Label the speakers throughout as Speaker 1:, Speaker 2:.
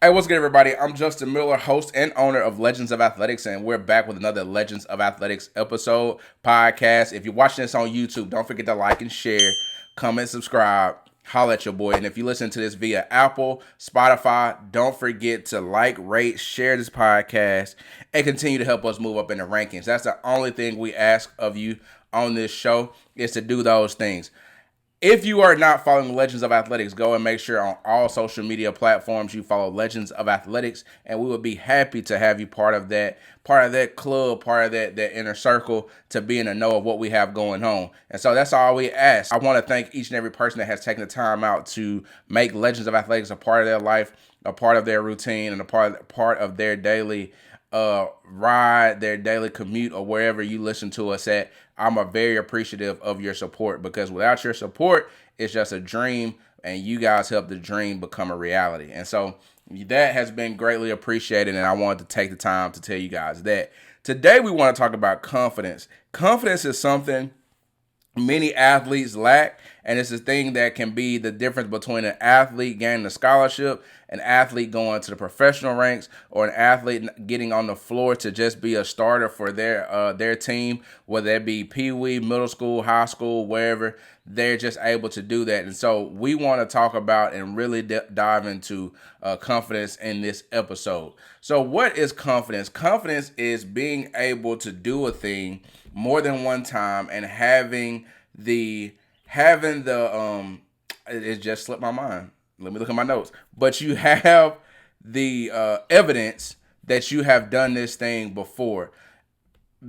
Speaker 1: Hey, what's good, everybody? I'm Justin Miller, host and owner of Legends of Athletics, and we're back with another Legends of Athletics episode podcast. If you're watching this on YouTube, don't forget to like and share, comment, subscribe, holla at your boy. And if you listen to this via Apple, Spotify, don't forget to like, rate, share this podcast, and continue to help us move up in the rankings. That's the only thing we ask of you on this show is to do those things. If you are not following Legends of Athletics, go and make sure on all social media platforms you follow Legends of Athletics, and we would be happy to have you part of that club, part of that inner circle, to be in the know of what we have going on. And so that's all we ask. I want to thank each and every person that has taken the time out to make Legends of Athletics a part of their life, a part of their routine, and a part of their daily ride, their daily commute, or wherever you listen to us at. I'm very appreciative of your support, because without your support, it's just a dream, and you guys help the dream become a reality. And so that has been greatly appreciated, and I wanted to take the time to tell you guys that. Today we want to talk about confidence. Confidence is something many athletes lack, and it's a thing that can be the difference between an athlete gaining a scholarship, an athlete going to the professional ranks, or an athlete getting on the floor to just be a starter for their team, whether it be pee-wee, middle school, high school, wherever. They're just able to do that. And so we want to talk about and really dive into confidence in this episode. So what is confidence? Confidence is being able to do a thing more than one time and having the it just slipped my mind. Let me look at my notes. But you have the evidence that you have done this thing before.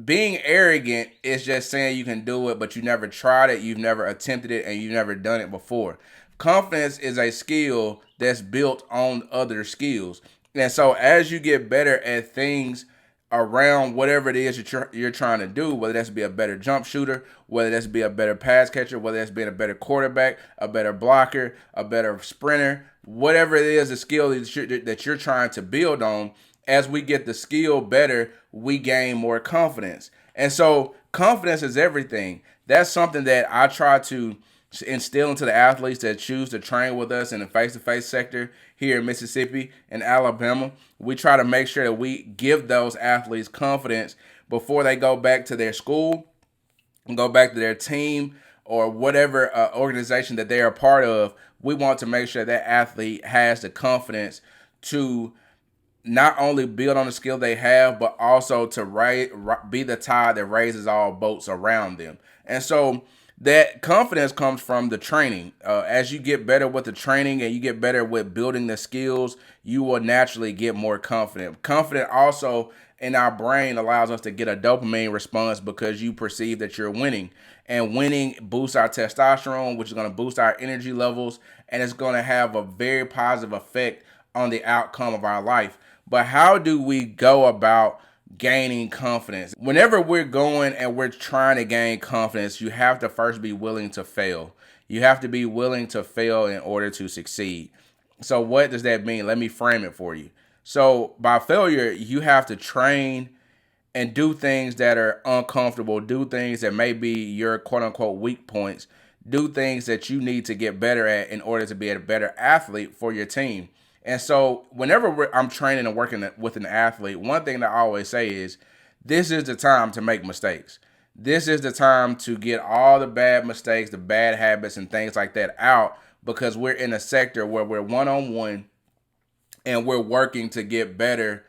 Speaker 1: Being arrogant is just saying you can do it, but you never tried it, you've never attempted it, and you've never done it before. Confidence is a skill that's built on other skills. And so as you get better at things around whatever it is that you're trying to do, whether that's be a better jump shooter, whether that's be a better pass catcher, whether that's being a better quarterback, a better blocker, a better sprinter, whatever it is, the skill that you're trying to build on, as we get the skill better, we gain more confidence. And so confidence is everything. That's something that I try to instill into the athletes that choose to train with us in the face-to-face sector here in Mississippi and Alabama. We try to make sure that we give those athletes confidence before they go back to their school, go back to their team, or whatever organization that they are part of. We want to make sure that athlete has the confidence to not only build on the skill they have, but also to be the tide that raises all boats around them. And so that confidence comes from the training. As you get better with the training and you get better with building the skills, you will naturally get more confident. Confident also in our brain allows us to get a dopamine response because you perceive that you're winning. And winning boosts our testosterone, which is going to boost our energy levels, and it's going to have a very positive effect on the outcome of our life. But how do we go about gaining confidence? Whenever we're going and we're trying to gain confidence, you have to first be willing to fail. You have to be willing to fail in order to succeed. So what does that mean? Let me frame it for you. So by failure, you have to train and do things that are uncomfortable, do things that may be your quote unquote weak points, do things that you need to get better at in order to be a better athlete for your team. And so whenever I'm training and working with an athlete, one thing that I always say is, this is the time to make mistakes. This is the time to get all the bad mistakes, the bad habits, and things like that out, because we're in a sector where we're one-on-one and we're working to get better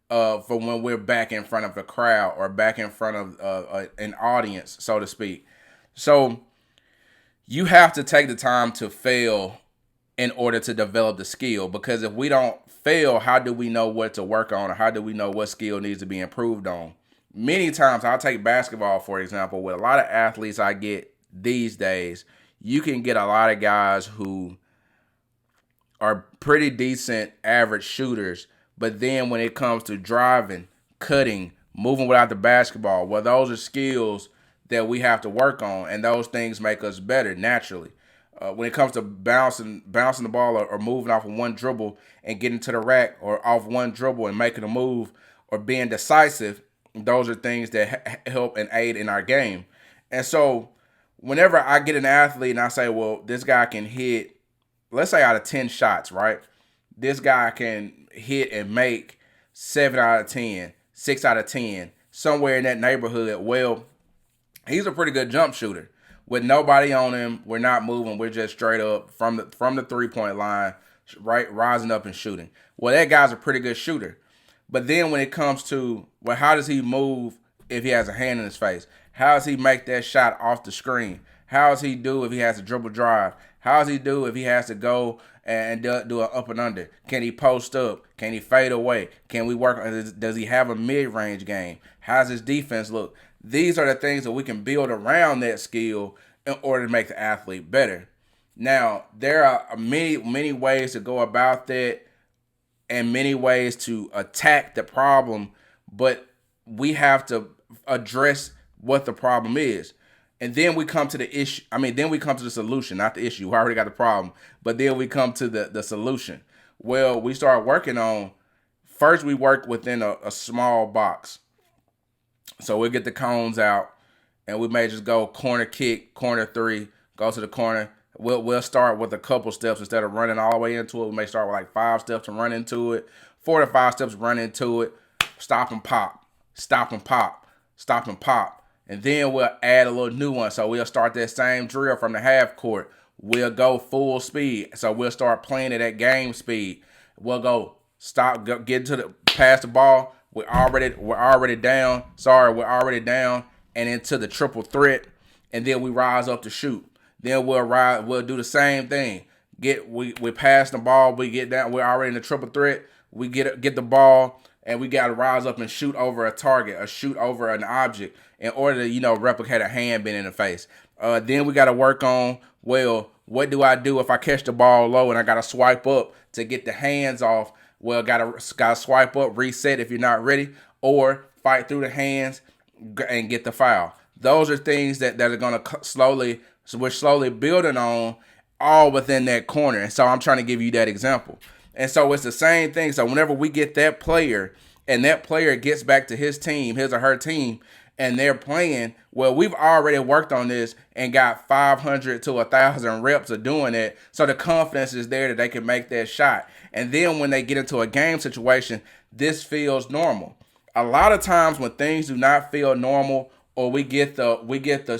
Speaker 1: for when we're back in front of a crowd or back in front of an audience, so to speak. So you have to take the time to fail in order to develop the skill, because if we don't fail, how do we know what to work on, or how do we know what skill needs to be improved on? Many times, I'll take basketball for example. With a lot of athletes I get these days, you can get a lot of guys who are pretty decent average shooters, but then when it comes to driving, cutting, moving without the basketball, well, those are skills that we have to work on, and those things make us better naturally. When it comes to bouncing the ball, or moving off of one dribble and getting to the rack, or off one dribble and making a move, or being decisive, those are things that help and aid in our game. And so whenever I get an athlete and I say, well, this guy can hit, let's say out of 10 shots, right? this guy can hit and make 7 out of 10, 6 out of 10, somewhere in that neighborhood. Well, he's a pretty good jump shooter. With nobody on him, we're not moving. We're just straight up from the 3-point line, right, rising up and shooting. Well, that guy's a pretty good shooter. But then when it comes to, well, how does he move if he has a hand in his face? How does he make that shot off the screen? How does he do if he has a dribble drive? How does he do if he has to go and do an up and under? Can he post up? Can he fade away? Can we work? Does he have a mid-range game? How does his defense look? These are the things that we can build around that skill in order to make the athlete better. Now, there are many ways to go about that and many ways to attack the problem, but we have to address what the problem is. And then we come to the issue. Then we come to the solution, not the issue. We already got the problem, but then we come to the solution. Well, we start working on, first we work within a small box. So we'll get the cones out, and we may just go corner kick, corner three, go to the corner. We'll start with a couple steps instead of running all the way into it. We may start with like 5 steps and run into it, 4 to 5 steps, run into it, stop and pop, stop and pop, stop and pop. And then we'll add a little new one. So we'll start that same drill from the half court. We'll go full speed. So we'll start playing it at game speed. We'll go get to the pass the ball. We're already down. We're already down and into the triple threat. And then we rise up to shoot. Then we'll do the same thing. We pass the ball, we get down, we're already in the triple threat. We get the ball, and we got to rise up and shoot over a target, or shoot over an object in order to, replicate a hand being in the face. Then we got to work on, well, what do I do if I catch the ball low and I got to swipe up to get the hands off? Well, got to swipe up, reset if you're not ready, or fight through the hands and get the foul. Those are things that are going to we're slowly building on, all within that corner. And so I'm trying to give you that example. And so it's the same thing. So whenever we get that player, and that player gets back to his team, his or her team, and they're playing, well, we've already worked on this and got 500 to 1,000 reps of doing it. So the confidence is there that they can make that shot. And then when they get into a game situation, this feels normal. A lot of times when things do not feel normal, or we get the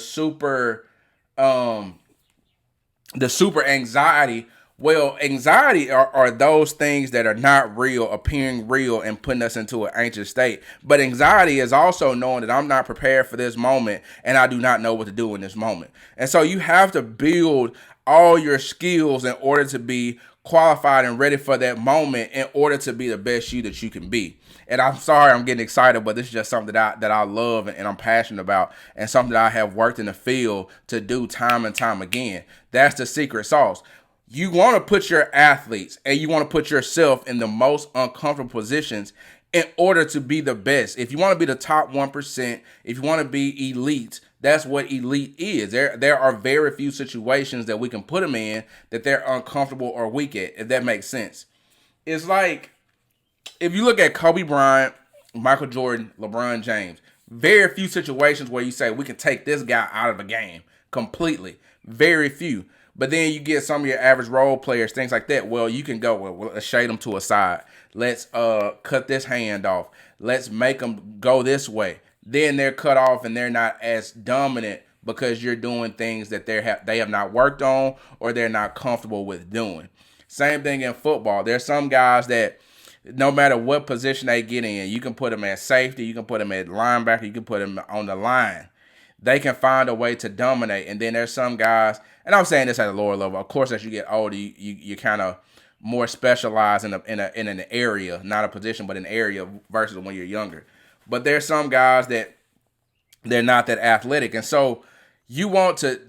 Speaker 1: super anxiety. Well, anxiety are those things that are not real, appearing real, and putting us into an anxious state. But anxiety is also knowing that I'm not prepared for this moment, and I do not know what to do in this moment. And so you have to build all your skills in order to be qualified and ready for that moment, in order to be the best you that you can be. And I'm sorry I'm getting excited, but this is just something that I love and I'm passionate about, and something that I have worked in the field to do time and time again. That's the secret sauce. You want to put your athletes and you want to put yourself in the most uncomfortable positions in order to be the best. If you want to be the top 1%, if you want to be elite, that's what elite is. There are very few situations that we can put them in that they're uncomfortable or weak at, if that makes sense. It's like, if you look at Kobe Bryant, Michael Jordan, LeBron James, very few situations where you say we can take this guy out of a game completely. Very few. But then you get some of your average role players, things like that. Well, you can go, well, let's shade them to a side. Let's cut this hand off. Let's make them go this way. Then they're cut off and they're not as dominant because you're doing things that they have not worked on or they're not comfortable with doing. Same thing in football. There's some guys that no matter what position they get in, you can put them at safety, you can put them at linebacker, you can put them on the line. They can find a way to dominate. And then there's some guys, and I'm saying this at a lower level. Of course, as you get older, you kind of more specialized in an area, not a position, but an area versus when you're younger. But there's some guys that they're not that athletic, and so you want to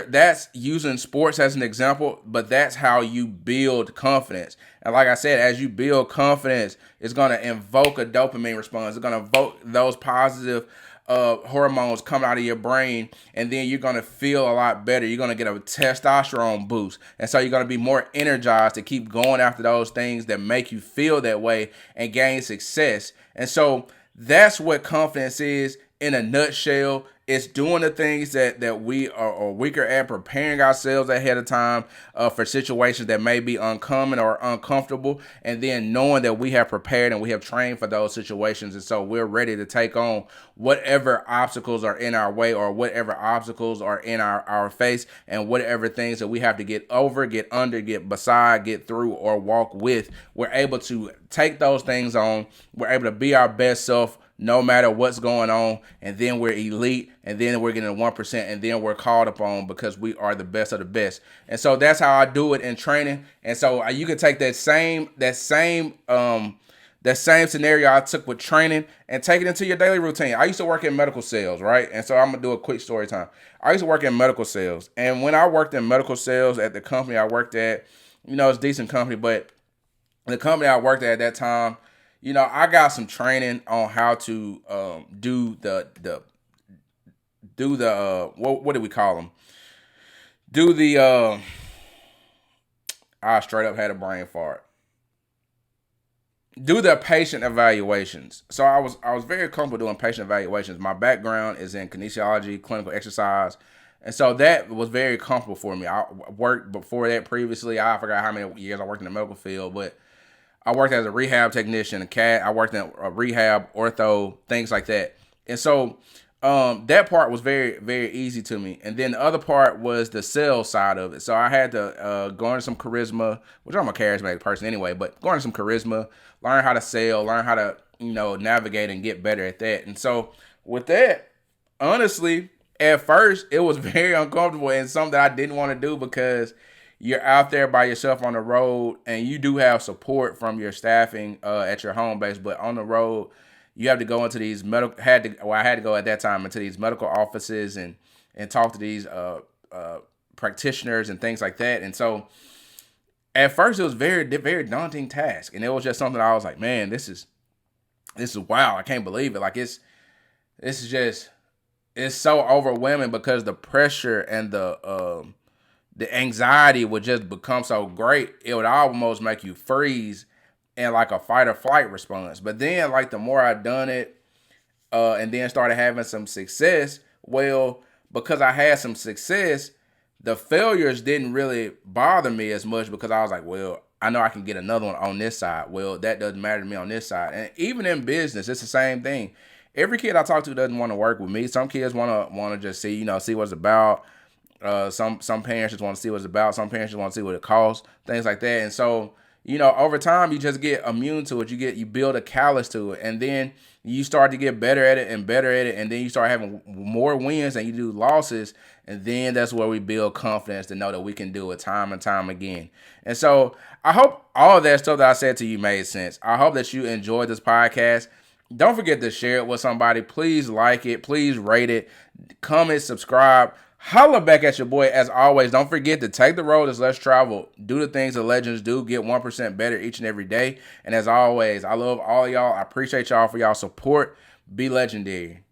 Speaker 1: that's using sports as an example, but that's how you build confidence. And like I said, as you build confidence, it's going to invoke a dopamine response. It's going to evoke those positive hormones come out of your brain, and then you're going to feel a lot better. You're going to get a testosterone boost, and so you're going to be more energized to keep going after those things that make you feel that way and gain success. And so that's what confidence is in a nutshell, it's doing the things that we are weaker at, preparing ourselves ahead of time for situations that may be uncommon or uncomfortable, and then knowing that we have prepared and we have trained for those situations, and so we're ready to take on whatever obstacles are in our way or whatever obstacles are in our face, and whatever things that we have to get over, get under, get beside, get through, or walk with. We're able to take those things on. We're able to be our best self no matter what's going on, and then we're elite, and then we're getting a 1%, and then we're called upon because we are the best of the best. And so that's how I do it in training. And so you can take that same scenario I took with training and take it into your daily routine. I used to work in medical sales, right? And so I'm gonna do a quick story time. I used to work in medical sales, and when I worked in medical sales at the company I worked at, it's a decent company, but the company I worked at that time, I got some training on how to do the what do we call them? Do the I straight up had a brain fart. Do the patient evaluations. So I was very comfortable doing patient evaluations. My background is in kinesiology, clinical exercise, and so that was very comfortable for me. I worked before that previously. I forgot how many years I worked in the medical field, but I worked as a rehab technician, a cat. I worked in a rehab, ortho, things like that. And so that part was very, very easy to me. And then the other part was the sales side of it. So I had to go into some charisma, which I'm a charismatic person anyway, but go into some charisma, learn how to sell, learn how to, navigate and get better at that. And so with that, honestly, at first it was very uncomfortable and something that I didn't want to do because you're out there by yourself on the road, and you do have support from your staffing at your home base, but on the road, you have to go into these I had to go at that time into these medical offices and talk to these practitioners and things like that. And so at first it was very, very daunting task, and it was just something I was like, man, this is wow. I can't believe it. Like it's so overwhelming because the pressure and the anxiety would just become so great, it would almost make you freeze in like a fight or flight response. But then, like, the more I done it, and then started having some success, well, because I had some success, the failures didn't really bother me as much because I was like, well, I know I can get another one on this side. Well, that doesn't matter to me on this side. And even in business, it's the same thing. Every kid I talk to doesn't want to work with me. Some kids want to just see what it's about. Some parents just want to see what it's about. Some parents just want to see what it costs, things like that. And so, over time, you just get immune to it. You build a callus to it, and then you start to get better at it and better at it, and then you start having more wins and you do losses, and then that's where we build confidence to know that we can do it time and time again. And so I hope all of that stuff that I said to you made sense. I hope that you enjoyed this podcast. Don't forget to share it with somebody. Please like it. Please rate it. Comment, subscribe. Holla back at your boy. As always, don't forget to take the road that's less traveled. Do the things the legends do. Get 1% better each and every day. And as always, I love all of y'all. I appreciate y'all for y'all support. Be legendary.